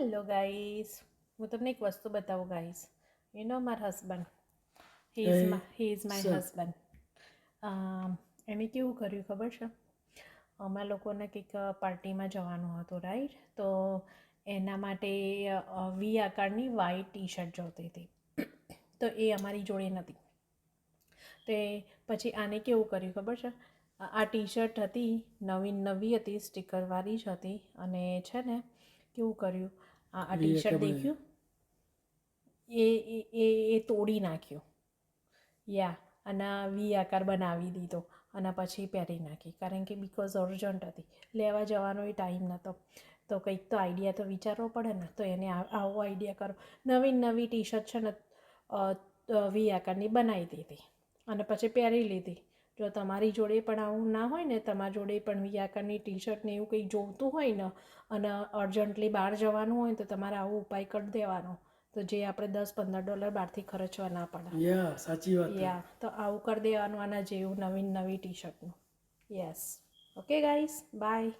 Hello guys, હું તમને એક વસ્તુ બતાવું ગાઈસ. યુ નો માર husband, he is my husband. એણે કેવું કર્યું ખબર છે? અમારા લોકોને કંઈક પાર્ટીમાં જવાનું હતું, રાઈટ? તો એના માટે વી આકારની વ્હાઈટ ટી શર્ટ જોઈતી હતી. તો એ અમારી જોડે નથી. તે પછી આને કેવું કર્યું ખબર છે? આ ટી શર્ટ હતી, નવી હતી, સ્ટીકરવાળી જ હતી. અને છે ને કેવું કર્યું, આ ટી શર્ટ દેખ્યું, એ તોડી નાખ્યું. અને વી આકાર બનાવી દીધો અને પછી પહેરી નાખી. કારણ કે બિકોઝ અર્જન્ટ હતી, લેવા જવાનો એ ટાઈમ નહોતો. તો કંઈક તો આઈડિયા તો વિચારવો પડે ને. તો એને આવો આઈડિયા કરો. નવી ટી શર્ટ છે ને વી આકારની બનાવી દીધી અને પછી પહેરી લીધી. જો તમારી જોડે પણ આવું ના હોય ને, તમારી જોડે પણ વી આકારની ટી શર્ટ ને એવું કંઈ જોઈતું હોય ને અને અર્જન્ટલી બહાર જવાનું હોય તો તમારે આવો ઉપાય કરી દેવાનો. તો જે આપણે $10-15 બહારથી ખર્ચવા ના પડે. સાચી વાત. તો આવું કરી દેવાનું આના જેવું નવી ટી શર્ટનું. યસ. Okay guys, by.